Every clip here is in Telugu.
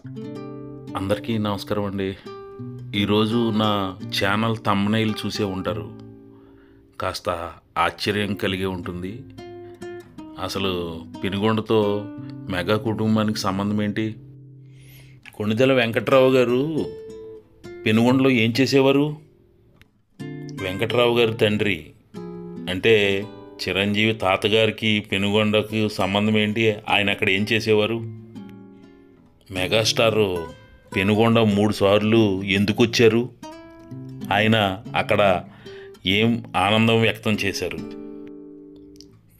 అందరికీ నమస్కారం అండి. ఈరోజు నా ఛానల్ థంబ్‌నెయిల్ చూసే ఉంటారు. కాస్త ఆశ్చర్యం కలిగే ఉంటుంది. అసలు పెనుగొండతో మెగా కుటుంబానికి సంబంధం ఏంటి? కొణిదెల వెంకట్రావు గారు పెనుగొండలో ఏం చేసేవారు? వెంకట్రావు గారి తండ్రి అంటే చిరంజీవి తాతగారికి పెనుగొండకు సంబంధం ఏంటి? ఆయన అక్కడ ఏం చేసేవారు? మెగాస్టార్ పెనుగొండ 3 సార్లు ఎందుకు వచ్చారు? ఆయన అక్కడ ఏం ఆనందం వ్యక్తం చేశారు?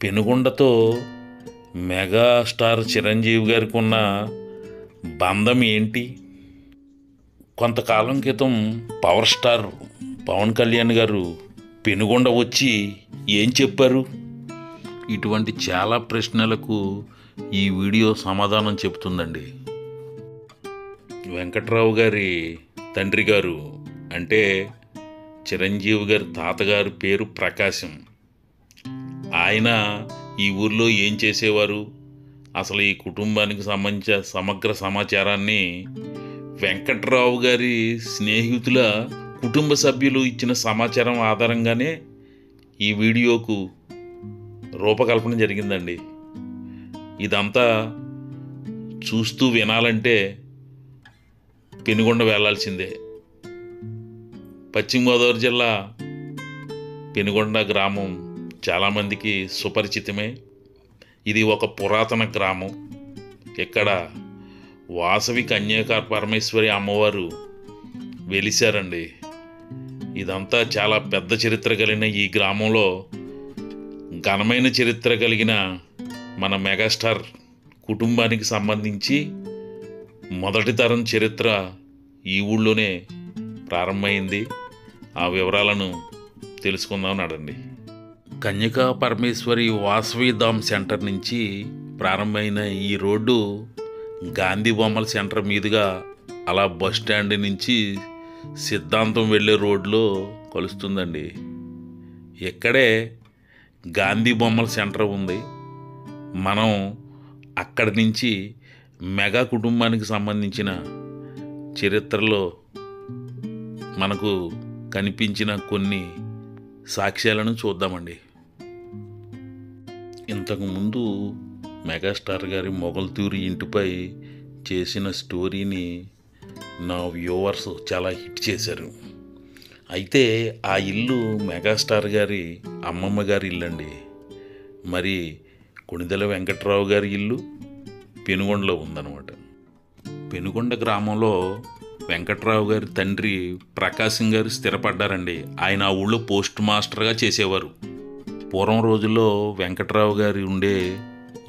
పెనుగొండతో మెగాస్టార్ చిరంజీవి గారికి ఉన్న బంధం ఏంటి? కొంతకాలం క్రితం పవర్ స్టార్ పవన్ కళ్యాణ్ గారు పెనుగొండ వచ్చి ఏం చెప్పారు? ఇటువంటి చాలా ప్రశ్నలకు ఈ వీడియో సమాధానం చెబుతుందండి. వెంకట్రావు గారి తండ్రి గారు అంటే చిరంజీవి గారి తాతగారి పేరు ప్రకాశం. ఆయన ఈ ఊర్లో ఏం చేసేవారు? అసలు ఈ కుటుంబానికి సంబంధించిన సమగ్ర సమాచారాన్ని వెంకట్రావు గారి స్నేహితుల కుటుంబ సభ్యులు ఇచ్చిన సమాచారం ఆధారంగానే ఈ వీడియోకు రూపకల్పన జరిగిందండి. ఇదంతా చూస్తూ వినాలంటే పెనుగొండ వెళ్ళాల్సిందే. పశ్చిమ గోదావరి జిల్లా పెనుగొండ గ్రామం చాలామందికి సుపరిచితమే. ఇది ఒక పురాతన గ్రామం. ఇక్కడ వాసవి కన్యాక పరమేశ్వరి అమ్మవారు వెలిశారండి. ఇదంతా చాలా పెద్ద చరిత్ర కలిగిన ఈ గ్రామంలో ఘనమైన చరిత్ర కలిగిన మన మెగాస్టార్ కుటుంబానికి సంబంధించి మొదటి తరం చరిత్ర ఈ ఊళ్ళోనే ప్రారంభమైంది. ఆ వివరాలను తెలుసుకుందాం నడండి. కన్యకా పరమేశ్వరి వాసవి ధామ్ సెంటర్ నుంచి ప్రారంభమైన ఈ రోడ్డు గాంధీ బొమ్మల సెంటర్ మీదుగా అలా బస్ స్టాండ్ నుంచి సిద్ధాంతం వెళ్ళే రోడ్లో కలుస్తుందండి. ఇక్కడే గాంధీ బొమ్మల సెంటర్ ఉంది. మనం అక్కడి నుంచి మెగా కుటుంబానికి సంబంధించిన చరిత్రలో మనకు కనిపించిన కొన్ని సాక్ష్యాలను చూద్దామండి. ఇంతకుముందు మెగాస్టార్ గారి మొగల్తూరి ఇంటిపై చేసిన స్టోరీని నా వ్యూవర్స్ చాలా హిట్ చేశారు. అయితే ఆ ఇల్లు మెగాస్టార్ గారి అమ్మమ్మ గారి ఇల్లు అండి. మరి కొణిదెల వెంకట్రావు గారి ఇల్లు పెనుగొండలో ఉందన్నమాట. పెనుగొండ గ్రామంలో వెంకట్రావు గారి తండ్రి ప్రకాశం గారు స్థిరపడ్డారండి. ఆయన ఆ ఊళ్ళో పోస్ట్ మాస్టర్గా చేసేవారు. పూర్వం రోజుల్లో వెంకట్రావు గారి ఉండే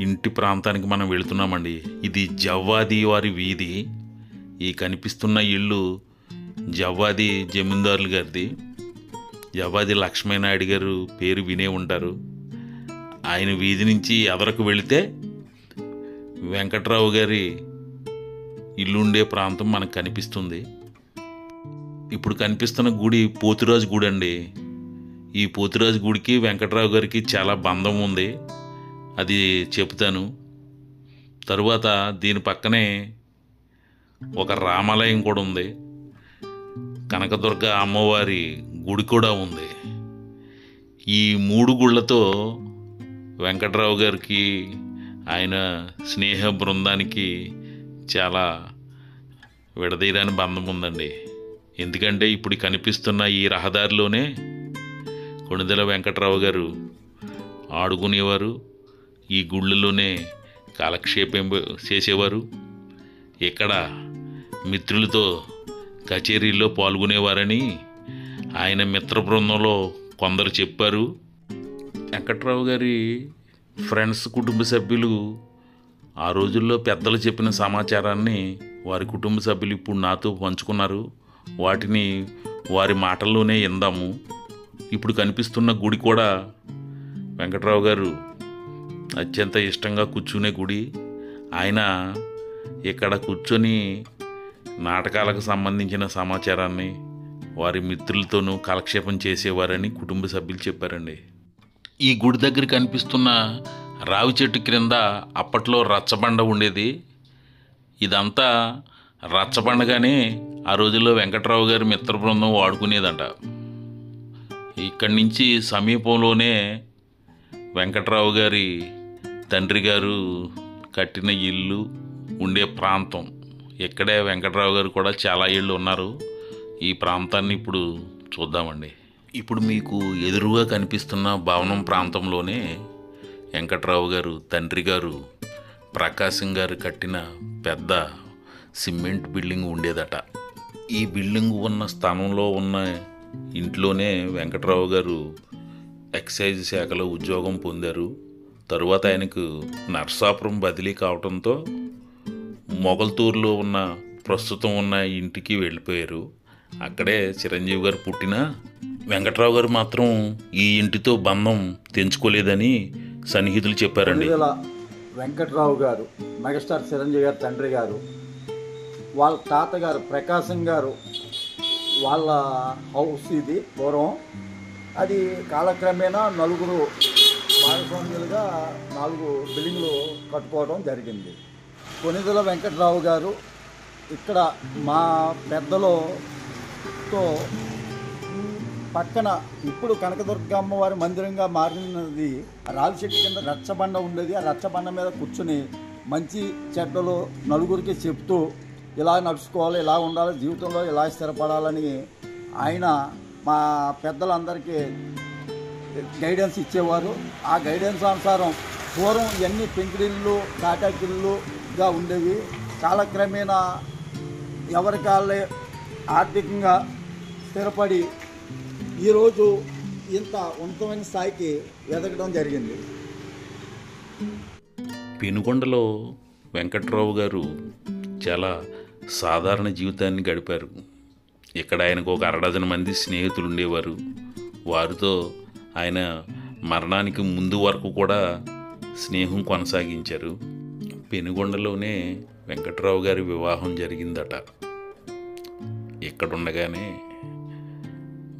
ఇంటి ప్రాంతానికి మనం వెళుతున్నామండి. ఇది జవ్వాది వారి వీధి. ఈ కనిపిస్తున్న ఇల్లు జవ్వాది జమీందారులు గారిది. జవ్వాది లక్ష్మీనాయుడు గారు పేరు వినే ఉంటారు. ఆయన వీధి నుంచి ఎదరకు వెళితే వెంకట్రావు గారి ఇల్లుండే ప్రాంతం మనకు కనిపిస్తుంది. ఇప్పుడు కనిపిస్తున్న గుడి పోతురాజు గుడి అండి. ఈ పోతురాజు గుడికి వెంకట్రావు గారికి చాలా బంధం ఉంది. అది చెప్తాను. తరువాత దీని పక్కనే ఒక రామాలయం కూడా ఉంది. కనకదుర్గ అమ్మవారి గుడి కూడా ఉంది. ఈ 3 గుళ్ళతో వెంకట్రావు గారికి ఆయన స్నేహ బృందానికి చాలా విడదీయరాని బంధం ఉందండి. ఎందుకంటే ఇప్పుడు కనిపిస్తున్న ఈ రహదారిలోనే కొణిదెల వెంకట్రావు గారు ఆడుకునేవారు. ఈ గుళ్ళలోనే కాలక్షేపం చేసేవారు. ఇక్కడ మిత్రులతో కచేరీల్లో పాల్గొనేవారని ఆయన మిత్ర బృందంలో కొందరు చెప్పారు. వెంకట్రావు గారి ఫ్రెండ్స్ కుటుంబ సభ్యులు ఆ రోజుల్లో పెద్దలు చెప్పిన సమాచారాన్ని వారి కుటుంబ సభ్యులు ఇప్పుడు నాతో పంచుకున్నారు. వాటిని వారి మాటల్లోనే విందాము. ఇప్పుడు కనిపిస్తున్న గుడి కూడా వెంకట్రావు గారు అత్యంత ఇష్టంగా కూర్చునే గుడి. ఆయన ఇక్కడ కూర్చొని నాటకాలకు సంబంధించిన సమాచారాన్ని వారి మిత్రులతోనూ కాలక్షేపం చేసేవారని కుటుంబ సభ్యులు చెప్పారండి. ఈ గుడి దగ్గర కనిపిస్తున్న రావి చెట్టు క్రింద అప్పట్లో రచ్చబండ ఉండేది. ఇదంతా రచ్చబండగానే ఆ రోజుల్లో వెంకట్రావు గారి మిత్ర బృందం వాడుకునేదంట. ఇక్కడి నుంచి సమీపంలోనే వెంకట్రావు గారి తండ్రి గారు కట్టిన ఇల్లు ఉండే ప్రాంతం. ఇక్కడే వెంకట్రావు గారు కూడా చాలా ఏళ్ళు ఉన్నారు. ఈ ప్రాంతాన్ని ఇప్పుడు చూద్దామండి. ఇప్పుడు మీకు ఎదురుగా కనిపిస్తున్న భవనం ప్రాంతంలోనే వెంకట్రావు గారు తండ్రి గారు ప్రకాశం గారు కట్టిన పెద్ద సిమెంట్ బిల్డింగ్ ఉండేదట. ఈ బిల్డింగ్ ఉన్న స్థానంలో ఉన్న ఇంట్లోనే వెంకట్రావు గారు ఎక్సైజ్ శాఖలో ఉద్యోగం పొందారు. తరువాత ఆయనకు నర్సాపురం బదిలీ కావడంతో మొగల్తూరులో ఉన్న ప్రస్తుతం ఉన్న ఇంటికి వెళ్ళిపోయారు. అక్కడే చిరంజీవి గారు పుట్టిన వెంకట్రావు గారు మాత్రం ఈ ఇంటితో బంధం తెంచుకోలేదని సన్నిహితులు చెప్పారండి. వెంకట్రావు గారు మెగాస్టార్ చిరంజీవి గారు తండ్రి గారు, వాళ్ళ తాతగారు ప్రకాశం గారు వాళ్ళ హౌస్ ఇది పూర్వం. అది కాలక్రమేణా నలుగురు భాగస్వామ్యులుగా 4 బిల్డింగ్లు కట్టుకోవడం జరిగింది. కొనిదెల వెంకట్రావు గారు ఇక్కడ మా పెద్దలతో పక్కన ఇప్పుడు కనకదుర్గమ్మ వారి మందిరంగా మారినది రావి చెట్టు కింద రచ్చబండ ఉండేది. ఆ రచ్చబండ మీద కూర్చుని మంచి చెడ్డలు నలుగురికి చెప్తూ ఇలా నడుచుకోవాలి, ఇలా ఉండాలి, జీవితంలో ఇలా స్థిరపడాలని ఆయన మా పెద్దలందరికీ గైడెన్స్ ఇచ్చేవారు. ఆ గైడెన్స్ అనుసారం పూర్వం ఇవన్నీ పెంకుడిళ్ళు తాటాకిళ్ళుగా ఉండేవి. కాలక్రమేణా ఎవరికాళ్ళే ఆర్థికంగా స్థిరపడి ఈరోజు ఇంత ఉన్నతమైన స్థాయికి ఎదగడం జరిగింది. పెనుగొండలో వెంకట్రావు గారు చాలా సాధారణ జీవితాన్ని గడిపారు. ఇక్కడ ఆయనకు ఒక 6 మంది స్నేహితులు ఉండేవారు. వారితో ఆయన మరణానికి ముందు వరకు కూడా స్నేహం కొనసాగించారు. పెనుగొండలోనే వెంకట్రావు గారి వివాహం జరిగిందట. ఇక్కడుండగానే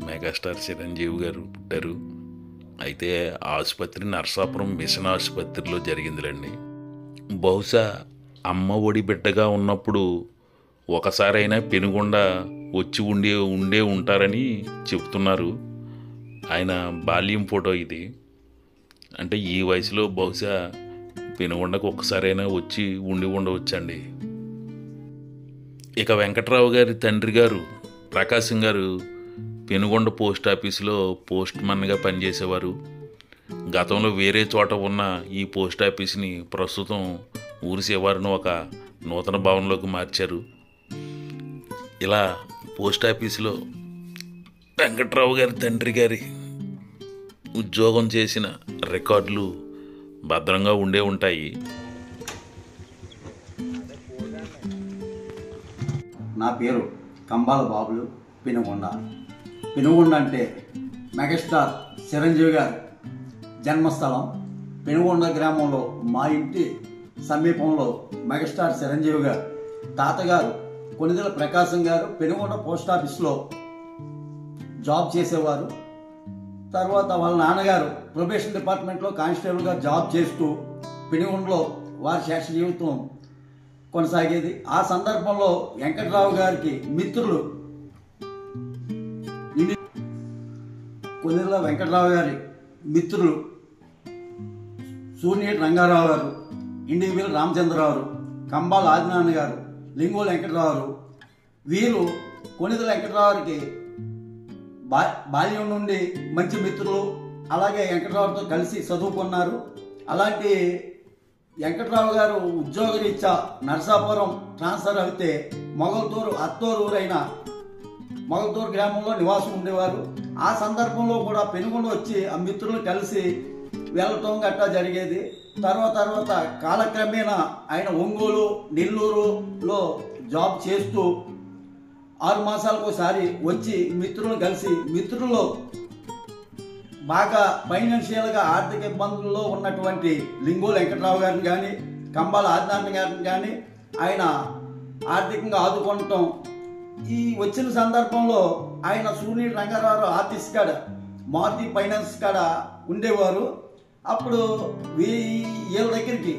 మెగాస్టార్ చిరంజీవి గారు పుట్టారు. అయితే ఆసుపత్రి నర్సాపురం మిషన్ ఆసుపత్రిలో జరిగిందిలేండి. బహుశా అమ్మ ఒడి బిడ్డగా ఉన్నప్పుడు ఒకసారైనా పెనుగొండ వచ్చి ఉండే ఉంటారని చెప్తున్నారు. ఆయన బాల్యం ఫోటో ఇది. అంటే ఈ వయసులో బహుశా పెనుగొండకు ఒక్కసారైనా వచ్చి ఉండవచ్చండి. ఇక వెంకట్రావు గారి తండ్రి గారు ప్రకాశం గారు పెనుగొండ పోస్ట్ ఆఫీసులో పోస్ట్ మన్గా పనిచేసేవారు. గతంలో వేరే చోట ఉన్న ఈ పోస్ట్ ఆఫీస్ని ప్రస్తుతం ఊరి శివారును ఒక నూతన భవనంలోకి మార్చారు. ఇలా పోస్ట్ ఆఫీసులో వెంకట్రావు గారి తండ్రి గారి ఉద్యోగం చేసిన రికార్డులు భద్రంగా ఉంటాయి. నా పేరు కంబాల బాబులు, పెనుగొండ. పెనుగొండ అంటే మెగాస్టార్ చిరంజీవి గారి జన్మస్థలం. పెనుగొండ గ్రామంలో మా ఇంటి సమీపంలో మెగాస్టార్ చిరంజీవి గారు తాతగారు కొనిదెల ప్రకాశం గారు పెనుగొండ పోస్ట్ ఆఫీస్లో జాబ్ చేసేవారు. తర్వాత వాళ్ళ నాన్నగారు ప్రొబేషన్ డిపార్ట్మెంట్లో కానిస్టేబుల్గా జాబ్ చేస్తూ పెనుగొండలో వారి శేష జీవితం కొనసాగేది. ఆ సందర్భంలో వెంకట్రావు గారికి మిత్రులు కొనిదెల వెంకట్రావు గారి మిత్రులు సూర్నేటి రంగారావు గారు, ఇండివిల్ రామచంద్రరావు, కంబాల ఆదినారాయణ గారు, లింగోల వెంకట్రావు. వీరు కొనిదెల వెంకట్రావుకి బాల్యం నుండి మంచి మిత్రులు. అలాగే వెంకట్రావుతో కలిసి చదువుకున్నారు. అలాంటి వెంకట్రావు గారు ఉద్యోగరీత్యా నరసాపురం ట్రాన్స్ఫర్ అయితే మొగల్తూరు అత్తూరు ఊరైన మొగల్తూరు గ్రామంలో నివాసం ఉండేవారు. ఆ సందర్భంలో కూడా పెనుగొండ వచ్చి ఆ మిత్రులు కలిసి వెళ్ళటం గట్టా జరిగేది. తర్వాత కాలక్రమేణా ఆయన ఒంగోలు, నెల్లూరులో జాబ్ చేస్తూ 6 మాసాలకు ఒకసారి వచ్చి మిత్రులను కలిసి మిత్రుల్లో బాగా ఫైనాన్షియల్గా ఆర్థిక ఇబ్బందుల్లో ఉన్నటువంటి లింగోల వెంకట్రావు గారిని కానీ కంబాల ఆదినారాయణ గారిని కానీ ఆయన ఆర్థికంగా ఆదుకోవటం. ఈ వచ్చిన సందర్భంలో ఆయన సూర్నేటి రంగారావు ఆఫీస్ కాడ మారుతి ఫైనాన్స్ కాడ ఉండేవారు. అప్పుడు వీళ్ళ దగ్గరికి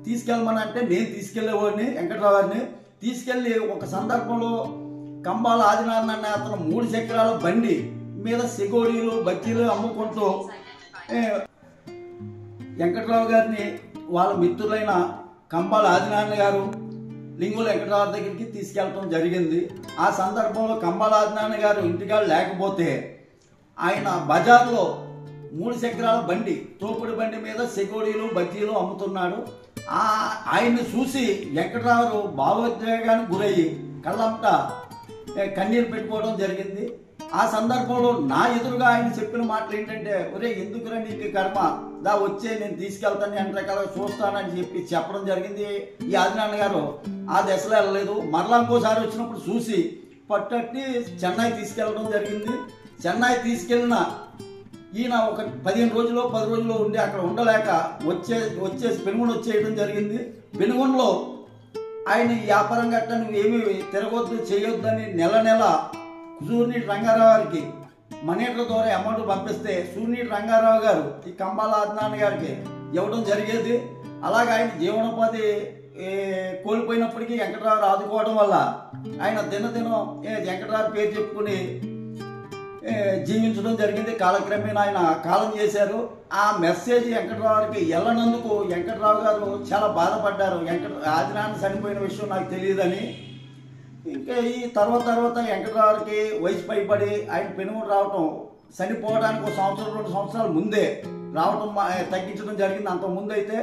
తీసుకెళ్ళమని అంటే నేను తీసుకెళ్లేవాడిని వెంకట్రావు గారిని. తీసుకెళ్ళి ఒక సందర్భంలో కంబాల ఆదినారాయణ అనే అతను 3 చక్రాల బండి మీద సెగోడీలు బజ్జీలు అమ్ముకుంటూ వెంకట్రావు గారిని వాళ్ళ మిత్రులైన కంబాల ఆదినారాయణ గారు లింగుల వెంకట్రావు దగ్గరికి తీసుకెళ్ళటం జరిగింది. ఆ సందర్భంలో కంబాల ఆదినారాయణ గారు ఇంటికాడ లేకపోతే ఆయన బజార్లో 3 చక్రాల బండి తోపుడు బండి మీద సెగోడీలు బజ్జీలు అమ్ముతున్నాడు. ఆయన్ని చూసి వెంకట్రావు భావోద్వేగానికి గురయ్యి కళ్ళంట కన్నీరు పెట్టుకోవడం జరిగింది. ఆ సందర్భంలో నా ఎదురుగా ఆయన చెప్పిన మాటలు ఏంటంటే, ఒరే ఎందుకురా నీకు కర్మ, దా వచ్చే నేను తీసుకెళ్తాను ఎంత రకాలుగా చూస్తానని చెప్పడం జరిగింది. ఈ ఆదినారాయణ గారు ఆ దశలో వెళ్ళలేదు. మరలా ఇంకోసారి వచ్చినప్పుడు చూసి పట్టట్టి చెన్నై తీసుకెళ్ళడం జరిగింది. చెన్నై తీసుకెళ్ళిన ఈయన ఒక 15 రోజులు 10 రోజులు ఉండి అక్కడ ఉండలేక వచ్చేసి పెనుగొండ వచ్చేయడం జరిగింది. పెనుగొండలో ఆయన ఈ వ్యాపారం గట్ట నువ్వు ఏమి తిరగొద్దు చేయొద్దని నెల సూర్యనీటి రంగారావు గారికి మనీటర్ ద్వారా అమౌంట్ పంపిస్తే సూర్యనీటి రంగారావు గారు ఈ కంబాల ఆదినారాయణ గారికి ఇవ్వడం జరిగేది. అలాగే ఆయన జీవనోపాధి కోల్పోయినప్పటికీ వెంకట్రావు ఆదుకోవడం వల్ల ఆయన దినదినం వెంకట్రావు పేరు చెప్పుకుని జీవించడం జరిగింది. కాలక్రమేణా ఆయన కాలం చేశారు. ఆ మెసేజ్ వెంకట్రావుకి వెళ్ళనందుకు వెంకట్రావు గారు చాలా బాధపడ్డారు. ఆదినారాయణ చనిపోయిన విషయం నాకు తెలియదని. ఇంకా ఈ తర్వాత వెంకట్రావుకి వయసు పైబడి ఆయన పెనుగొండ రావటం, చనిపోవడానికి 1 సంవత్సరం 2 సంవత్సరాల ముందే రావటం తగ్గించడం జరిగింది. అంత ముందు అయితే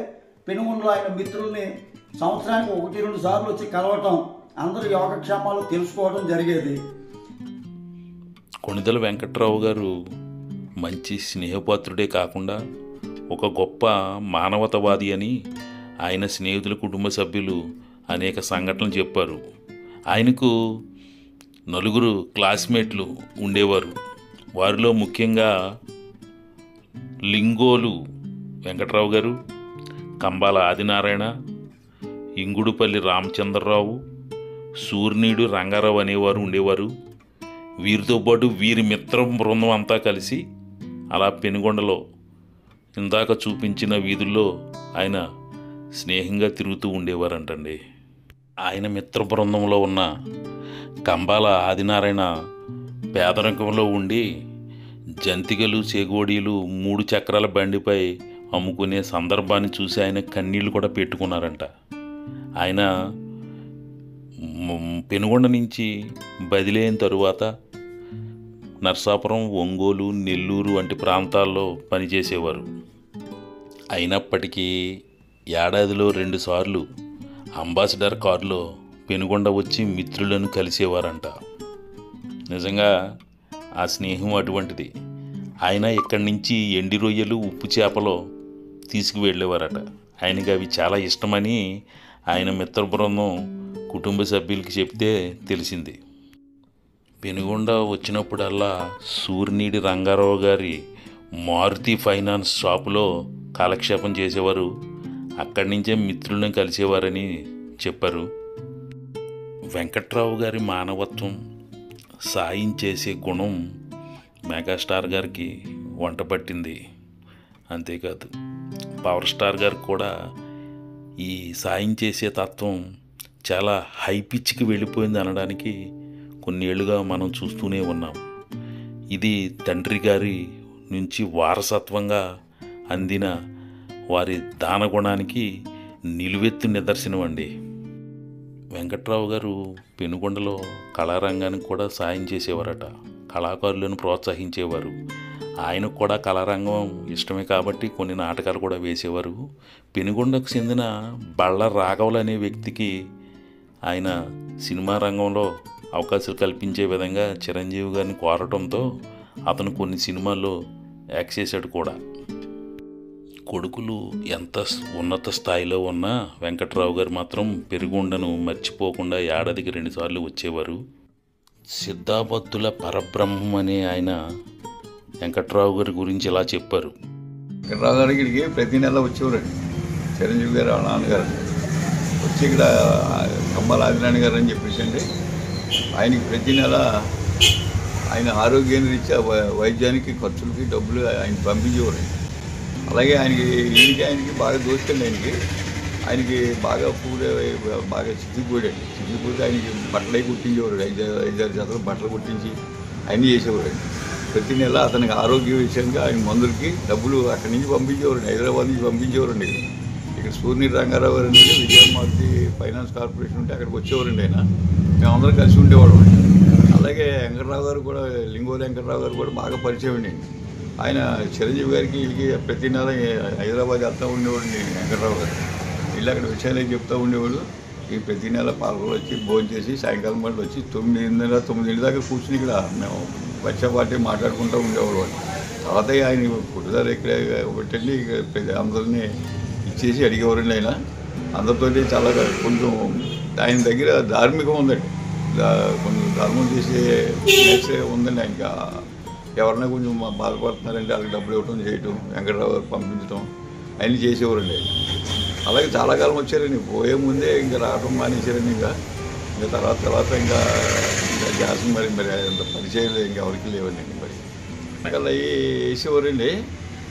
పెనుగొండలో ఆయన మిత్రుల్ని సంవత్సరానికి 1-2 సార్లు వచ్చి కలవటం, అందరూ యోగక్షేమాలు తెలుసుకోవడం జరిగేది. కొణిదెల వెంకట్రావు గారు మంచి స్నేహపాత్రుడే కాకుండా ఒక గొప్ప మానవతావాది అని ఆయన స్నేహితుల కుటుంబ సభ్యులు అనేక సంఘటనలు చెప్పారు. ఆయనకు 4 క్లాస్మేట్లు ఉండేవారు. వారిలో ముఖ్యంగా లింగోలు వెంకట్రావు గారు, కంబాల ఆదినారాయణ, ఇంగుడుపల్లి రామచంద్రరావు, సూర్యనీడు రంగారావు అనేవారు ఉండేవారు. వీరితో పాటు వీరి మిత్ర బృందం అంతా కలిసి అలా పెనుగొండలో ఇందాక చూపించిన వీధుల్లో ఆయన స్నేహంగా తిరుగుతూ ఉండేవారంటండి. ఆయన మిత్ర బృందంలో ఉన్న కంబాల ఆదినారాయణ పేదరికంలో ఉండి జంతికలు చేగోడీలు 3 చక్రాల బండిపై అమ్ముకునే సందర్భాన్ని చూసి ఆయన కన్నీళ్లు కూడా పెట్టుకున్నారంట. ఆయన పెనుగొండ నుంచి బదిలీ అయిన తరువాత నర్సాపురం, ఒంగోలు, నెల్లూరు వంటి ప్రాంతాల్లో పనిచేసేవారు. అయినప్పటికీ ఏడాదిలో 2 సార్లు అంబాసిడర్ కారులో పెనుగొండ వచ్చి మిత్రులను కలిసేవారంట. నిజంగా ఆ స్నేహం అటువంటిది. ఆయన ఇక్కడి నుంచి ఎండి రొయ్యలు, ఉప్పు చేపలో తీసుకువెళ్ళేవారట. ఆయనకి అవి చాలా ఇష్టమని ఆయన మిత్ర బృందం కుటుంబ సభ్యులకి చెప్తే తెలిసింది. పెనుగొండ వచ్చినప్పుడల్లా సూర్యనీడి రంగారావు గారి మారుతి ఫైనాన్స్ షాపులో కాలక్షేపం చేసేవారు. అక్కడి నుంచే మిత్రులను కలిసేవారని చెప్పారు. వెంకట్రావు గారి మానవత్వం, సాయం చేసే గుణం మెగాస్టార్ గారికి వంట పట్టింది. అంతేకాదు పవర్ స్టార్ గారికి కూడా ఈ సాయం చేసే తత్వం చాలా హై పిచ్కి వెళ్ళిపోయింది అనడానికి కొన్ని ఏళ్ళుగా మనం చూస్తూనే ఉన్నాం. ఇది తండ్రి గారి నుంచి వారసత్వంగా అందిన వారి దానగుణానికి నిలువెత్తు నిదర్శనం అండి. వెంకట్రావు గారు పెనుగొండలో కళారంగానికి కూడా సాయం చేసేవారట. కళాకారులను ప్రోత్సహించేవారు. ఆయనకు కూడా కళారంగం ఇష్టమే కాబట్టి కొన్ని నాటకాలు కూడా వేసేవారు. పెనుగొండకు చెందిన బళ్ళ రాఘవులు అనే వ్యక్తికి ఆయన సినిమా రంగంలో అవకాశాలు కల్పించే విధంగా చిరంజీవి గారిని కోరటంతో అతను కొన్ని సినిమాల్లో యాక్ట్ చేశాడు కూడా. కొడుకులు ఎంత ఉన్నత స్థాయిలో ఉన్నా వెంకట్రావు గారు మాత్రం పెనుగొండను మర్చిపోకుండా ఏడాదికి 2 సార్లు వచ్చేవారు. సిద్ధాబద్ధుల పరబ్రహ్మం అనే ఆయన వెంకట్రావు గారి గురించి ఇలా చెప్పారు. వెంకట్రావు గారికి ఇక్కడికి ప్రతి నెల వచ్చేవారండి. చిరంజీవి గారు వాళ్ళ నాన్నగారు వచ్చి ఇక్కడ కంబాల ఆదినారాయణ గారు అని చెప్పేసి అండి ఆయనకి ప్రతి నెల ఆయన ఆరోగ్యాన్ని రీత్యా వైద్యానికి ఖర్చులకి డబ్బులు ఆయన పంపించేవారండి. అలాగే ఆయనకి ఆయనకి బాగా దోచుకండి. ఆయనకి ఆయనకి బాగా బాగా చితికిపోయాడండి. చితికిపోతే ఆయనకి బట్టలు అవి కుట్టించేవాడు. 5-6 జతలు బట్టలు కుట్టించి అన్నీ చేసేవాడండి. ప్రతి నెల అతనికి ఆరోగ్య విషయంగా ఆయన మందులకి డబ్బులు అక్కడి నుంచి పంపించేవారండి, హైదరాబాద్ నుంచి పంపించేవారండి. ఇక్కడ సూర్యనీటి రంగారావు గారు అంటే విజయమారుతి ఫైనాన్స్ కార్పొరేషన్ ఉంటే అక్కడికి వచ్చేవారండి ఆయన. మేమందరం కలిసి ఉండేవాళ్ళం. అలాగే వెంకటరావు గారు కూడా, లింగోలి వెంకటరావు గారు కూడా బాగా పరిచయం అండి. ఆయన చిరంజీవి గారికి వీళ్ళకి ప్రతి నెల హైదరాబాద్ వెళ్తూ ఉండేవాడండి వెంకటరావు గారు. వీళ్ళు అక్కడ విషయాలు చెప్తూ ఉండేవాడు. ఈ ప్రతి నెల పాల్గొని వచ్చి భోజనం చేసి సాయంకాలం పాటు వచ్చి 9:30 దాకా కూర్చుని ఇక్కడ మేము వచ్చేపాటి మాట్లాడుకుంటూ ఉండేవాడు. తర్వాత ఆయన పుట్టుదారు ఇక్కడే పెట్టండి, అందరినీ ఇచ్చేసి అడిగేవారండి. ఆయన అందరితో చాలా కొంచెం ఆయన దగ్గర ధార్మికం ఉందండి, కొంచెం ధర్మం చేసే నేచరే ఉందండి ఆయనకి. ఎవరన్నా కొంచెం బాధపడుతున్నారంటే వాళ్ళకి డబ్బులు ఇవ్వటం, చేయటం, వెంకటరావు గారు పంపించడం అన్నీ చేసేవారండి. అలాగే చాలా కాలం వచ్చారండి. పోయే ముందే ఇంకా రావడం మానేశారండి. ఇంకా తర్వాత ఇంకా గ్యాస్ మరి అంత పరిచయం ఇంకా ఎవరికి లేవండి. మరి నాటకాలు అవి వేసేవారండి.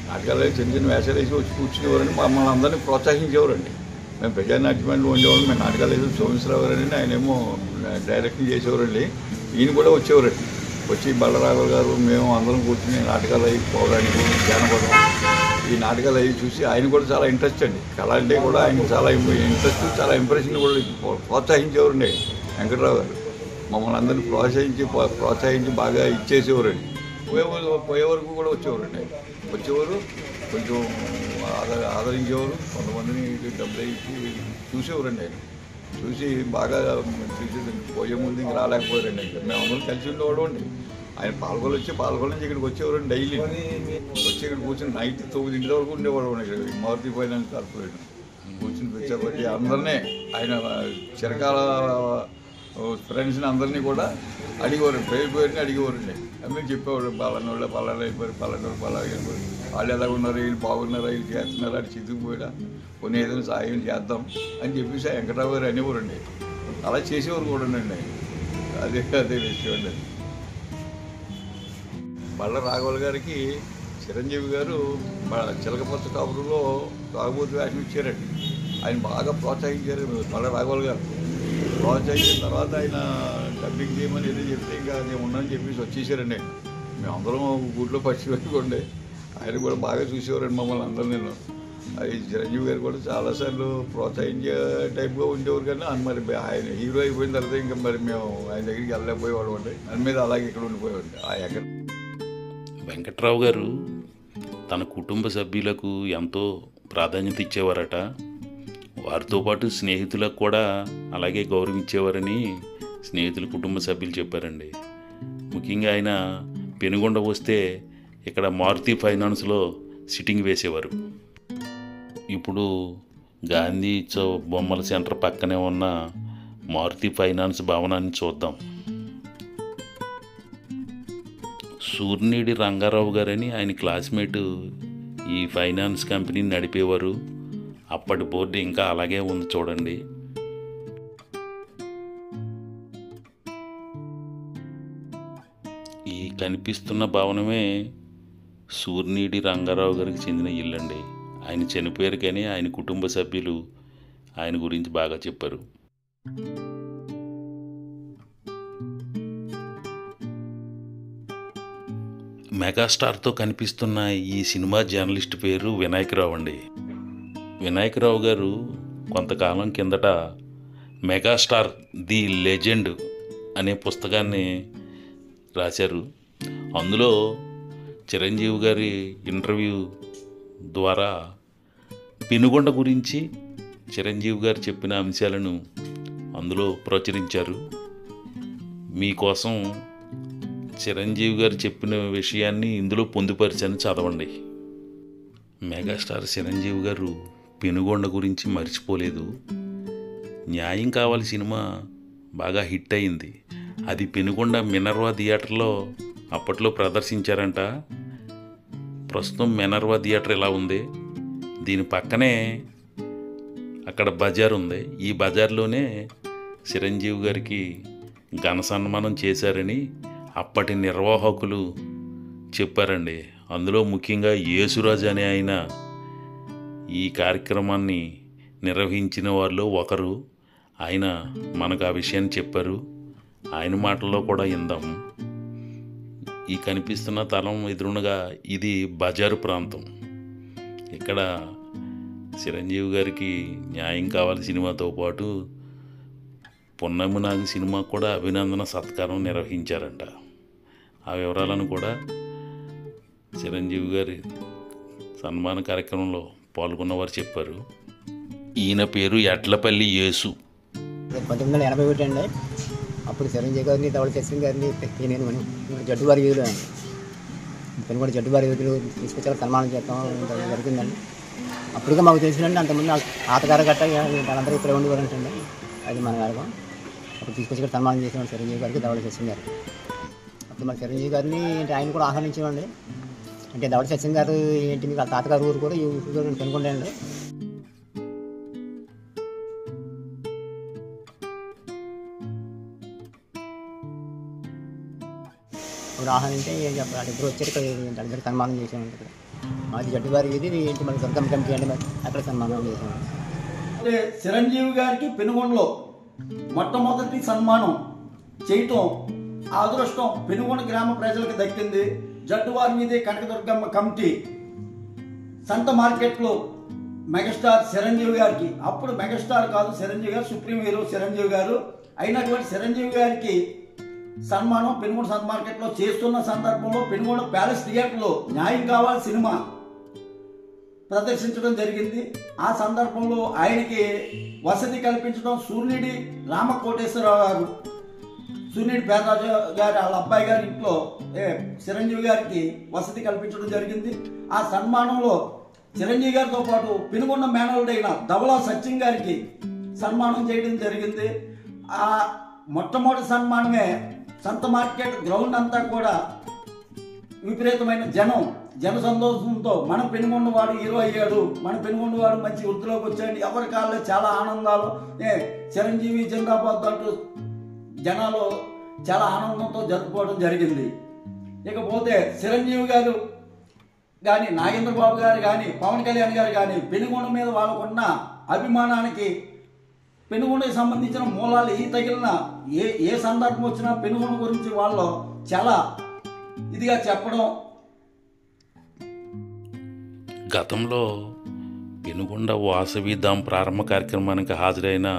నాటకాలు చిన్న వేషాలు వేసి వచ్చి కూర్చునేవారండి. మమ్మల్ని అందరినీ ప్రోత్సహించేవారండి. మేము ప్రజానాట్యమాలు ఉండేవాళ్ళం. మేము నాటకాలు వేసి సోమేశ్వరరావు గారండి, ఆయనేమో డైరెక్టింగ్ చేసేవారండి. ఈయన కూడా వచ్చేవారండి. వచ్చి బళ్ళరాఘవ గారు మేము అందరం కూర్చుని నాటకాలు అవి పౌరాణికం, జానపదం ఈ నాటకాలు అవి చూసి ఆయన కూడా చాలా ఇంట్రెస్ట్ అండి. కళ అంటే కూడా ఆయన చాలా ఇంట్రెస్ట్, చాలా ఇంప్రెషన్ కూడా ప్రోత్సహించేవారండి వెంకటరావు గారు. మమ్మల్ని అందరినీ ప్రోత్సహించి బాగా ఇచ్చేసేవారండి. పోయే వరకు కూడా వచ్చేవారండి. వచ్చేవారు, కొంచెం ఆదరించేవారు. కొంతమందిని డబ్బులు ఇచ్చి చూసేవారండి. ఆయన చూసి బాగా చూసి పోయే ముందు ఇంక రాలేకపోయారండి. ఇంకా మేము అందరం కలిసి ఉండేవాడు అండి. ఆయన పాల్గొని నుంచి ఇక్కడికి వచ్చేవారండి. డైలీ వచ్చి ఇక్కడ కూర్చొని నైట్ 9 వరకు ఉండేవాడు అండి. ఇక్కడ మారుతి ఫైనాన్స్ కార్పొరేషన్ కూర్చుని వచ్చేప్పటి అందరినీ ఆయన చిరకాల ఫ్రెండ్స్ని అందరినీ కూడా అడిగేవారండి. పేరుని అడిగేవారండి. మేము చెప్పేవాడు పలానోళ్ళు పలానా అయిపోయారు, పలానోళ్ళు పలానా అయిపోయారు, వాళ్ళు ఎలా ఉన్నారు, వీళ్ళు బాగున్నారా, వీళ్ళు చేస్తున్నారా, అటు చితుకుపోయా కొన్ని ఏదైనా సాయం చేద్దాం అని చెప్పేసి వెంకటరావు గారు అనేవారండి. అలా చేసేవారు కూడా అండి. అదే విషయం అండి. బళ్ళ రాఘవుల గారికి చిరంజీవి గారు చిలకపచ్చ కాపురంలో తాగుబోతు వేషం ఇచ్చారండి. ఆయన బాగా ప్రోత్సహించారు బళ్ళ రాఘవుల గారు. ప్రోత్సహించిన తర్వాత ఆయన డబ్బింగ్ చేయమని ఏదో చెప్తే ఇంకా నేను ఉన్నానని చెప్పేసి వచ్చేసారండి. మేమందరం గుడ్లో పచ్చి పెట్టుకోండి. ఆయన కూడా బాగా చూసేవారండి మమ్మల్ని అందరూ. నేను అది చిరంజీవి గారు కూడా చాలాసార్లు ప్రోత్సహించే టైప్గా ఉండేవారు. కానీ మరి ఆయన హీరో అయిపోయిన తర్వాత ఇంకా మరి మేము ఆయన దగ్గరికి వెళ్ళలేకపోయేవాడు అండి. దాని మీద అలాగే ఇక్కడ ఉండిపోయేవాడి. ఎక్కడ వెంకట్రావు గారు తన కుటుంబ సభ్యులకు ఎంతో ప్రాధాన్యత ఇచ్చేవారట. వారితో పాటు స్నేహితులకు కూడా అలాగే గౌరవించేవారని స్నేహితుల కుటుంబ సభ్యులు చెప్పారండి. ముఖ్యంగా ఆయన పెనుగొండ వస్తే ఇక్కడ మారుతి ఫైనాన్స్లో సిట్టింగ్ వేసేవారు. ఇప్పుడు గాంధీ బొమ్మల సెంటర్ పక్కనే ఉన్న మారుతి ఫైనాన్స్ భవనాన్ని చూద్దాం. సూర్యనీడి రంగారావు గారని ఆయన క్లాస్మేటు ఈ ఫైనాన్స్ కంపెనీని నడిపేవారు. అప్పటి బోర్డు ఇంకా అలాగే ఉంది చూడండి. ఈ కనిపిస్తున్న భవనమే సూర్యనీడి రంగారావు గారికి చెందిన ఇల్లండి. ఆయన చనిపోయారు కానీ ఆయన కుటుంబ సభ్యులు ఆయన గురించి బాగా చెప్పారు. మెగాస్టార్తో కనిపిస్తున్న ఈ సినిమా జర్నలిస్ట్ పేరు వినాయకరావు అండి. వినాయకరావు గారు కొంతకాలం కిందట మెగాస్టార్ ది లెజెండ్ అనే పుస్తకాన్ని రాశారు. అందులో చిరంజీవి గారి ఇంటర్వ్యూ ద్వారా పెనుగొండ గురించి చిరంజీవి గారు చెప్పిన అంశాలను అందులో ప్రచురించారు. మీకోసం చిరంజీవి గారు చెప్పిన విషయాన్ని ఇందులో పొందుపరిచాను, చదవండి. మెగాస్టార్ చిరంజీవి గారు పెనుగొండ గురించి మర్చిపోలేదు. న్యాయం కావాలి సినిమా బాగా హిట్ అయింది. అది పెనుగొండ మినర్వా థియేటర్లో అప్పట్లో ప్రదర్శించారంట. ప్రస్తుతం మినర్వా థియేటర్ ఎలా ఉంది, దీని పక్కనే అక్కడ బజార్ ఉంది. ఈ బజార్లోనే చిరంజీవి గారికి ఘన సన్మానం చేశారని అప్పటి నిర్వాహకులు చెప్పారండి. అందులో ముఖ్యంగా యేసురాజు అనే ఆయన ఈ కార్యక్రమాన్ని నిర్వహించిన వారిలో ఒకరు. ఆయన మనకు ఆ విషయాన్ని చెప్పారు. ఆయన మాటల్లో కూడా ఇందాం. ఈ కనిపిస్తున్న తలం ఎదురునగా ఇది బజారు ప్రాంతం. ఇక్కడ చిరంజీవి గారికి న్యాయం కావాలి సినిమాతో పాటు పున్నమి నాగి సినిమా కూడా అభినందన సత్కారం నిర్వహించారంట. ఆ వివరాలను కూడా చిరంజీవి గారి సన్మాన కార్యక్రమంలో పాల్గొన్నవారు చెప్పారు. ఈయన పేరు ఎడ్లపల్లి యేసు. 1981 అండి. అప్పుడు చిరంజీవి గారిని, ధవళ శశి గారిని నేను జడ్డువారి వీధులు అండి, నేను కూడా జడ్డువారి వీధులు తీసుకొచ్చి సన్మానం చేస్తాం జరిగిందండి. అప్పటికే మాకు తెలిసిందండి, అంతకుముందు ఆటగారు గట్ట వాళ్ళందరూ ఇక్కడ ఉండేవారంటండి. అది మన గారు అప్పుడు తీసుకొచ్చి సన్మానం చేసేవాడు చిరంజీవి గారికి, ధవళ శశి గారికి. అప్పుడు మన చిరంజీవి గారిని ఆయన కూడా ఆహ్వానించేవాడి. అంటే ధవళ శశి గారు ఏంటి మీకు తాతగారు ఊరు కూడా ఈ ఊరు నేను కనుక్కుంటానండి. ఇప్పుడు ఆహ్వానింటే ఏం చెప్పాలి, ఇప్పుడు వచ్చారు అందరికి సన్మానం చేసేవాడి. ఇక్కడ మాది జడ్డువారి ఇది ఏంటి మన దుర్గం కమిటీ అండి, మరి అక్కడ సన్మానం చేసేవాడి. అంటే చిరంజీవి గారికి పెనుగొండలో మొట్టమొదటి సన్మానం చేయటం ఆ అదృష్టం పెనుగొండ గ్రామ ప్రజలకు దక్కింది. జడ్డువారి వీధి కనకదుర్గమ్మ కమిటీ సంత మార్కెట్లో మెగాస్టార్ చిరంజీవి గారికి, అప్పుడు మెగాస్టార్ కాదు చిరంజీవి గారు, సుప్రీం హీరో చిరంజీవి గారు అయినటువంటి చిరంజీవి గారికి సన్మానం పెనుగొండ సంత మార్కెట్లో చేస్తున్న సందర్భంలో పెనుగొండ ప్యాలెస్ థియేటర్లో న్యాయం కావాలి సినిమా ప్రదర్శించడం జరిగింది. ఆ సందర్భంలో ఆయనకి వసతి కల్పించడం సూర్యుడి రామకోటేశ్వరరావు గారు, సూర్యుడి పేదరాజు గారి వాళ్ళ అబ్బాయి గారి ఇంట్లో చిరంజీవి గారికి వసతి కల్పించడం జరిగింది. ఆ సన్మానంలో చిరంజీవి గారితో పాటు పెనుగొండ మేనల్లుడైన ధవళ సత్యం గారికి సన్మానం చేయడం జరిగింది. ఆ మొట్టమొదటి సన్మానమే సంత మార్కెట్ గ్రౌండ్ అంతా కూడా విపరీతమైన జన సంతోషంతో మన పెనుగొండ వాడు హీరో అయ్యాడు, మన పెనుగొండ వాడు మంచి వృత్తిలోకి వచ్చాడు, ఎవరి కాళ్ళే చాలా ఆనందాలు, చిరంజీవి జిందాబాద్ అంటూ జనాలు చాలా ఆనందంతో జరుపుకోవడం జరిగింది. ఇకపోతే చిరంజీవి గారు కానీ, నాగేంద్ర బాబు గారు కానీ, పవన్ కళ్యాణ్ గారు కానీ పెనుగొండ మీద వాళ్ళకున్న అభిమానానికి, పెనుగొండకి సంబంధించిన మూలాలు ఈ తగిలిన ఏ సందర్భం వచ్చినా పెనుగొండ గురించి వాళ్ళు చాలా ఇదిగా చెప్పడం. గతంలో పెనుగొండ వాసవి ధామ్ ప్రారంభ కార్యక్రమానికి హాజరైన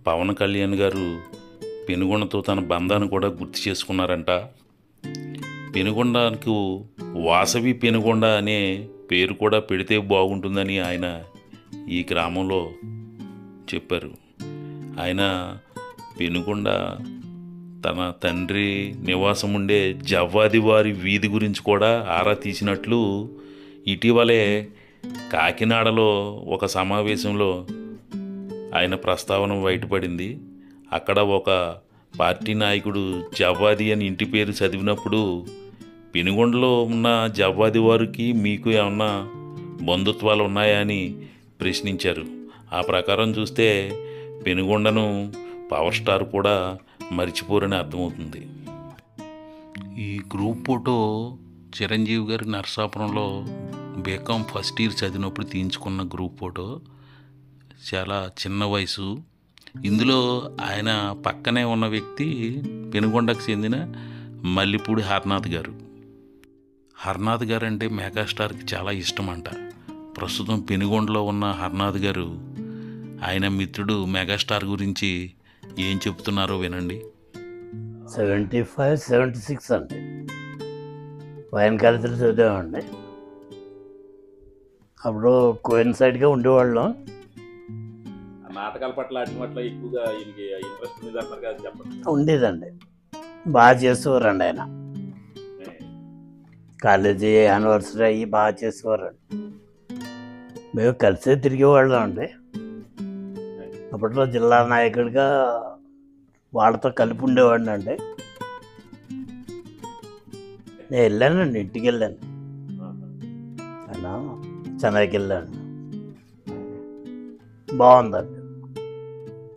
పవన్ కళ్యాణ్ గారు పెనుగొండతో తన బంధాన్ని కూడా గుర్తు చేసుకున్నారంట. పెనుగొండకు వాసవి పెనుగొండ అనే పేరు కూడా పెడితే బాగుంటుందని ఆయన ఈ గ్రామంలో చెప్పారు. ఆయన పెనుగొండ తన తండ్రి నివాసం ఉండే జవ్వాది వారి వీధి గురించి కూడా ఆరా తీసినట్లు ఇటీవలే కాకినాడలో ఒక సమావేశంలో ఆయన ప్రస్తావన బయటపడింది. అక్కడ ఒక పార్టీ నాయకుడు జవ్వాది అని ఇంటి పేరు చదివినప్పుడు పెనుగొండలో ఉన్న జవ్వాది వారికి మీకు ఏమన్నా బంధుత్వాలు ఉన్నాయా అని ప్రశ్నించారు. ఆ ప్రకారం చూస్తే పెనుగొండను పవర్ స్టార్ కూడా మర్చిపోరని అర్థమవుతుంది. ఈ గ్రూప్ ఫోటో చిరంజీవి గారి నరసాపురంలో బీకాం ఫస్ట్ ఇయర్ చదివినప్పుడు తీయించుకున్న గ్రూప్ ఫోటో. చాలా చిన్న వయసు. ఇందులో ఆయన పక్కనే ఉన్న వ్యక్తి పెనుగొండకు చెందిన మల్లిపూడి హర్నాథ్ గారు. హర్నాథ్ గారు అంటే మెగాస్టార్కి చాలా ఇష్టం అంట. ప్రస్తుతం పెనుగొండలో ఉన్న హర్నాథ్ గారు ఆయన మిత్రుడు మెగాస్టార్ గురించి ఏం చెప్తున్నారో వినండి. 75, 76 అండి. వైన్ కాలేజీలో చదివామండి. అప్పుడు కోయిన్సైడ్గా ఉండేవాళ్ళం. నాటకాల పట్ల వాటి పట్ల ఎక్కువగా ఇంట్రెస్ట్ ఉండేదండి. బాగా చేసేవారండి ఆయన. కాలేజీ యానివర్సరీ అయ్యి బాగా చేసేవారండి. మేము కలిసే తిరిగేవాళ్ళం అండి. అప్పట్లో జిల్లా నాయకుడిగా వాళ్ళతో కలిపి ఉండేవాడిని అండి. నేను వెళ్ళానండి, ఇంటికి వెళ్ళాను. ఆయన చెన్నైకి వెళ్ళాను. బాగుందండి,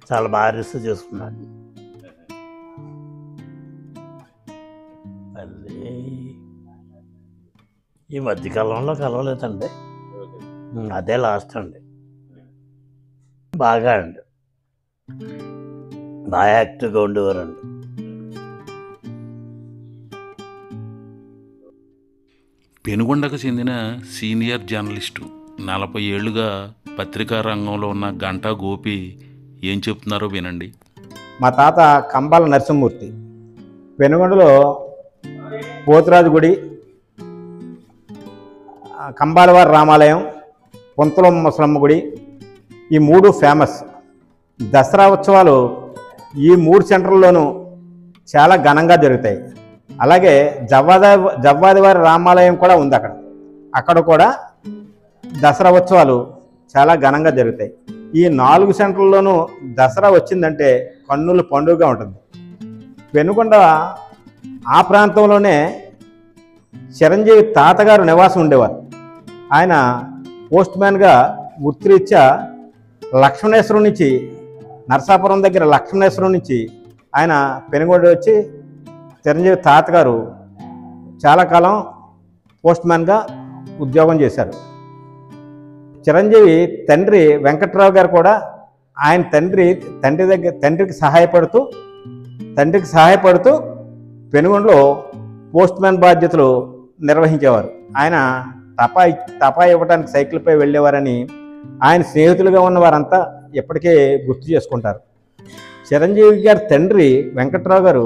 చాలా బాగా రిసీవ్ చేసుకున్నాను. మళ్ళీ ఈ మధ్యకాలంలో కలవలేదండి. అదే లాస్ట్ అండి. బాగా అండి, బాగా యాక్టివ్గా ఉండేవారండి. పెనుగొండకు చెందిన సీనియర్ జర్నలిస్టు 40 ఏళ్లుగా పత్రికా రంగంలో ఉన్న గంటా గోపి ఏం చెప్తున్నారో వినండి. మా తాత కంబాల నరసింహమూర్తి పెనుగొండలో పోతురాజు గుడి, కంబాలవారి రామాలయం, పొంతలో ముసలమ్మ గుడి, ఈ 3 ఫేమస్. దసరా ఉత్సవాలు ఈ 3 సెంటర్లలోనూ చాలా ఘనంగా జరుగుతాయి. అలాగే జవ్వాదివారి రామాలయం కూడా ఉంది అక్కడ కూడా దసరా ఉత్సవాలు చాలా ఘనంగా జరుగుతాయి. ఈ 4 సెంటర్లలోనూ దసరా వచ్చిందంటే కన్నుల పండుగగా ఉంటుంది. పెనుగొండ ఆ ప్రాంతంలోనే చిరంజీవి తాతగారు నివాసం ఉండేవారు. ఆయన పోస్ట్ మ్యాన్గా వృత్తిరీత్యా లక్ష్మణేశ్వరం నుంచి, నరసాపురం దగ్గర లక్ష్మణేశ్వరం నుంచి ఆయన పెనుగొండ వచ్చి చిరంజీవి తాతగారు చాలా కాలం పోస్ట్ మ్యాన్గా ఉద్యోగం చేశారు. చిరంజీవి తండ్రి వెంకట్రావు గారు కూడా ఆయన తండ్రికి సహాయపడుతూ పెనుగొండలో పోస్ట్ మ్యాన్ బాధ్యతలు నిర్వహించేవారు. ఆయన తపా ఇవ్వడానికి సైకిల్పై వెళ్ళేవారని ఆయన స్నేహితులుగా ఉన్న వారంతా ఎప్పటికీ గుర్తు చేసుకుంటారు. చిరంజీవి గారి తండ్రి వెంకట్రావు గారు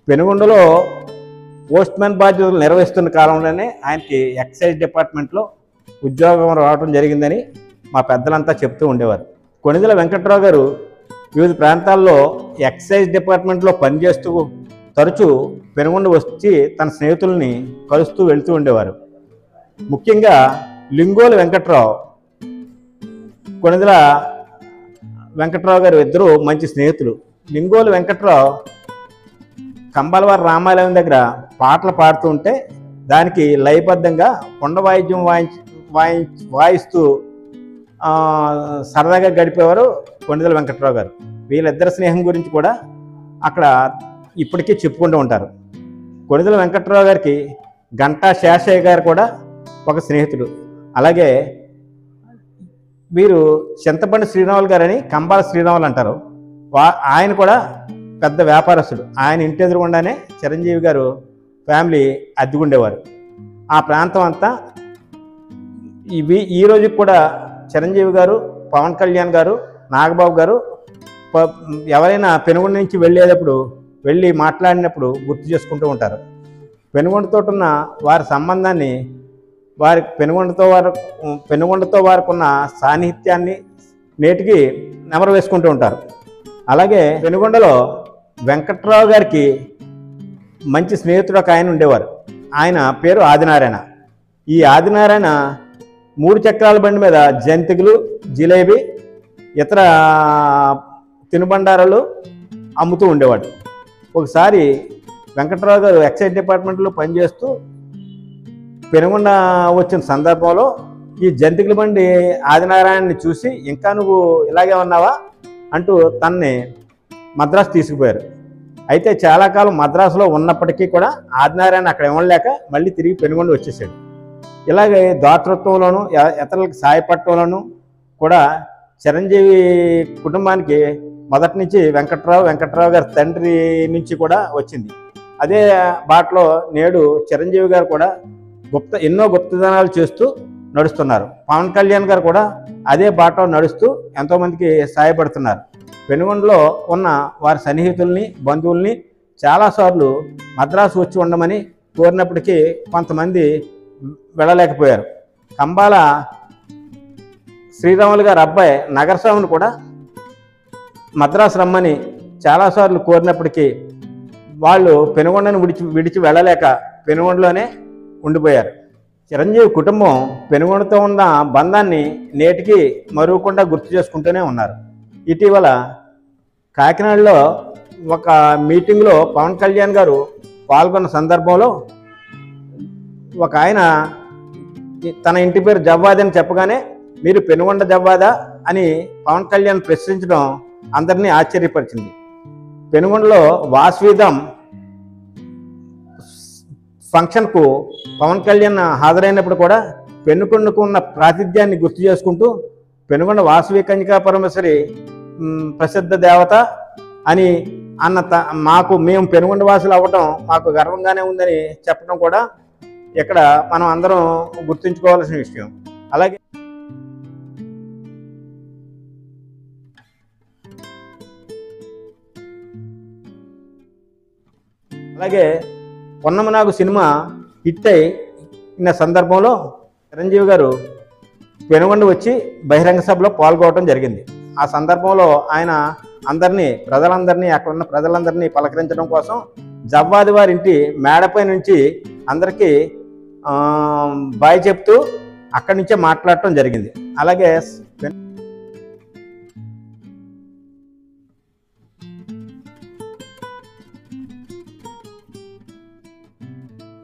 పెనుగొండలో పోస్ట్ మ్యాన్ బాధ్యతలు నిర్వహిస్తున్న కాలంలోనే ఆయనకి ఎక్సైజ్ డిపార్ట్మెంట్లో ఉద్యోగం రావడం జరిగిందని మా పెద్దలంతా చెప్తూ ఉండేవారు. కొణిదెల వెంకట్రావు గారు వివిధ ప్రాంతాల్లో ఎక్సైజ్ డిపార్ట్మెంట్లో పనిచేస్తూ తరచూ పెనుగొండ వచ్చి తన స్నేహితుల్ని కలుస్తూ వెళ్తూ ఉండేవారు. ముఖ్యంగా లింగోలు వెంకట్రావు, కొణిదెల వెంకట్రావు గారు ఇద్దరు మంచి స్నేహితులు. లింగోలు వెంకట్రావు కంబాలవారి రామాలయం దగ్గర పాటలు పాడుతూ ఉంటే దానికి లయబద్ధంగా కొండ వాయిద్యం వాయిస్తూ సరదాగా గడిపేవారు కొణిదెల వెంకట్రావు గారు. వీళ్ళిద్దరి స్నేహం గురించి కూడా అక్కడ ఇప్పటికీ చెప్పుకుంటూ ఉంటారు. కొణిదెల వెంకట్రావు గారికి గంటా శేషయ్య గారు కూడా ఒక స్నేహితుడు. అలాగే వీరు చింతపండు శ్రీరాములు గారని కంబాల శ్రీరాములు అంటారు. ఆయన కూడా పెద్ద వ్యాపారస్తుడు. ఆయన ఇంటి ఎదురుగుండానే చిరంజీవి గారు ఫ్యామిలీ అద్దెకుండేవారు. ఆ ప్రాంతం అంతా ఈ రోజుకి కూడా చిరంజీవి గారు, పవన్ కళ్యాణ్ గారు, నాగబాబు గారు ఎవరైనా పెనుగొండ నుంచి వెళ్ళి మాట్లాడినప్పుడు గుర్తు చేసుకుంటూ ఉంటారు. పెనుగొండతో ఉన్న వారి సంబంధాన్ని, పెనుగొండతో వారికి ఉన్న సాన్నిహిత్యాన్ని నేటికి నెమరు వేసుకుంటూ ఉంటారు. అలాగే పెనుగొండలో వెంకట్రావు గారికి మంచి స్నేహితుడు ఒక ఆయన ఉండేవారు. ఆయన పేరు ఆదినారాయణ. ఈ ఆదినారాయణ 3 చక్రాల బండి మీద జంతికలు, జిలేబీ, ఇతర తినుబండారాలు అమ్ముతూ ఉండేవాడు. ఒకసారి వెంకట్రావు గారు ఎక్సైజ్ డిపార్ట్మెంట్లో పనిచేస్తూ పెనుగొండ వచ్చిన సందర్భంలో ఈ జంతికల బండి ఆదినారాయణని చూసి, ఇంకా నువ్వు ఇలాగే ఉన్నావా అంటూ తనని మద్రాసు తీసుకుపోయారు. అయితే చాలా కాలం మద్రాసులో ఉన్నప్పటికీ కూడా ఆదినారాయణ అక్కడ ఇవ్వలేక మళ్ళీ తిరిగి పెనుగొండ వచ్చేసాడు. ఇలాగే దాతృత్వంలోనూ ఇతరులకు సాయపడటంలోనూ కూడా చిరంజీవి కుటుంబానికి మొదటి నుంచి వెంకట్రావు గారి తండ్రి నుంచి కూడా వచ్చింది. అదే బాటలో నేడు చిరంజీవి గారు కూడా ఎన్నో గుప్తదానాలు చేస్తూ నడుస్తున్నారు. పవన్ కళ్యాణ్ గారు కూడా అదే బాటలో నడుస్తూ ఎంతోమందికి సాయపడుతున్నారు. పెనుగొండలో ఉన్న వారి సన్నిహితుల్ని, బంధువుల్ని చాలాసార్లు మద్రాసు వచ్చి ఉండమని కోరినప్పటికీ కొంతమంది వెళ్ళలేకపోయారు. కంబాల శ్రీరాములు గారి అబ్బాయి నగరస్వామిని కూడా మద్రాసు రమ్మని చాలాసార్లు కోరినప్పటికీ వాళ్ళు పెనుగొండను విడిచి వెళ్ళలేక పెనుగొండలోనే ఉండిపోయారు. చిరంజీవి కుటుంబం పెనుగొండతో ఉన్న బంధాన్ని నేటికి మరువకుండా గుర్తు చేసుకుంటూనే ఉన్నారు. ఇటీవల కాకినాడలో ఒక మీటింగ్లో పవన్ కళ్యాణ్ గారు పాల్గొన్న సందర్భంలో ఒక ఆయన తన ఇంటి పేరు జవ్వాది అని చెప్పగానే మీరు పెనుగొండ జవ్వాదా అని పవన్ కళ్యాణ్ ప్రశ్నించడం అందరినీ ఆశ్చర్యపరిచింది. పెనుగొండలో వాస్వీదం ఫంక్షన్కు పవన్ కళ్యాణ్ హాజరైనప్పుడు కూడా పెనుగొండకు ఉన్న ప్రాతిథ్యాన్ని గుర్తు చేసుకుంటూ పెనుగొండ వాసవి కన్యకా పరమేశ్వరి ప్రసిద్ధ దేవత అని మేము పెనుగొండ వాసులు అవ్వటం మాకు గర్వంగానే ఉందని చెప్పడం కూడా ఇక్కడ మనం అందరం గుర్తుంచుకోవాల్సిన విషయం. అలాగే పొన్నమనాగు సినిమా హిట్ అయిన సందర్భంలో చిరంజీవి గారు పెనుగొండ వచ్చి బహిరంగ సభలో పాల్గొనడం జరిగింది. ఆ సందర్భంలో ఆయన ప్రజలందరినీ అక్కడ ఉన్న ప్రజలందరినీ పలకరించడం కోసం జవ్వాది వారి ఇంటి మేడపై నుంచి అందరికీ బాయ్ చెప్తూ అక్కడి నుంచే మాట్లాడటం జరిగింది.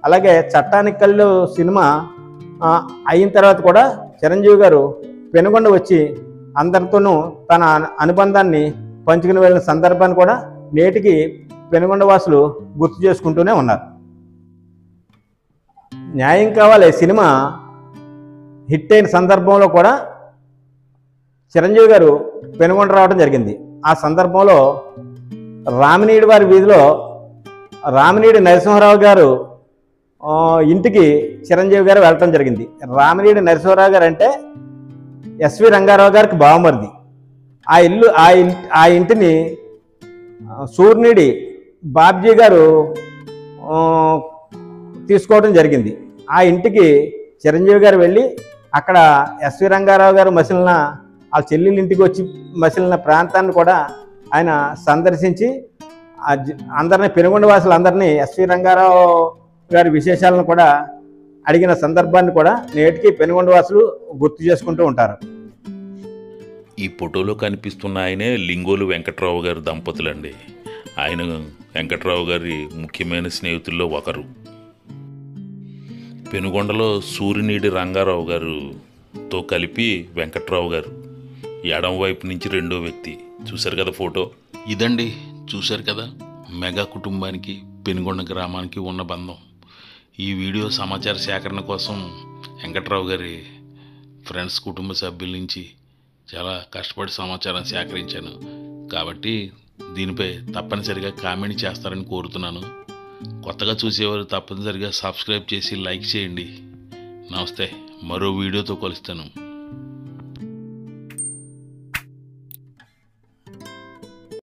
అలాగే చట్టానికి కళ్ళు సినిమా అయిన తర్వాత కూడా చిరంజీవి గారు పెనుగొండ వచ్చి అందరితోనూ తన అనుబంధాన్ని పంచుకుని వెళ్ళిన సందర్భాన్ని కూడా నేటికి పెనుగొండ వాసులు గుర్తు చేసుకుంటూనే ఉన్నారు. న్యాయం కావాలి సినిమా హిట్ అయిన సందర్భంలో కూడా చిరంజీవి గారు పెనుగొండ రావడం జరిగింది. ఆ సందర్భంలో రామినీడి వారి వీధిలో రామినీడి నరసింహారావు గారు ఇంటికి చిరంజీవి గారు వెళ్ళటం జరిగింది. రామినీడి నరసింహారావు గారు అంటే ఎస్వి రంగారావు గారికి బావమరిది. ఆ ఇంటిని సూర్యుడి బాబ్జీ గారు తీసుకోవడం జరిగింది. ఆ ఇంటికి చిరంజీవి గారు వెళ్ళి అక్కడ ఎస్వి రంగారావు గారు మసిలిన వాళ్ళ చెల్లెళ్ళ ఇంటికి వచ్చి మసిలిన ప్రాంతాన్ని కూడా ఆయన సందర్శించి అందరినీ పెనుగొండ వాసులందరినీ ఎస్వి రంగారావు గారి విశేషాలను కూడా అడిగిన సందర్భాన్ని కూడా నేటికి పెనుగొండ వాసులు గుర్తు చేసుకుంటూ ఉంటారు. ఈ ఫోటోలో కనిపిస్తున్న ఆయనే లింగోలు వెంకట్రావు గారు దంపతులండి. ఆయన వెంకట్రావు గారి ముఖ్యమైన స్నేహితుల్లో ఒకరు. పెనుగొండలో సూర్యనీడి రంగారావు గారుతో కలిపి వెంకట్రావు గారు ఎడం వైపు నుంచి రెండో వ్యక్తి. చూశారు కదా ఫోటో. ఇదండి, చూశారు కదా మెగా కుటుంబానికి పెనుగొండ గ్రామానికి ఉన్న బంధం. ఈ వీడియో సమాచార సేకరణ కోసం వెంకట్రావు గారి ఫ్రెండ్స్ కుటుంబ సభ్యుల నుంచి చాలా కష్టపడి సమాచారం సేకరించాను. కాబట్టి దీనిపై తప్పనిసరిగా కామెంట్ చేస్తారని కోరుతున్నాను. కొత్తగా చూసేవారు తప్పనిసరిగా సబ్స్క్రైబ్ చేసి లైక్ చేయండి. నమస్తే, మరో వీడియోతో కలుస్తాను.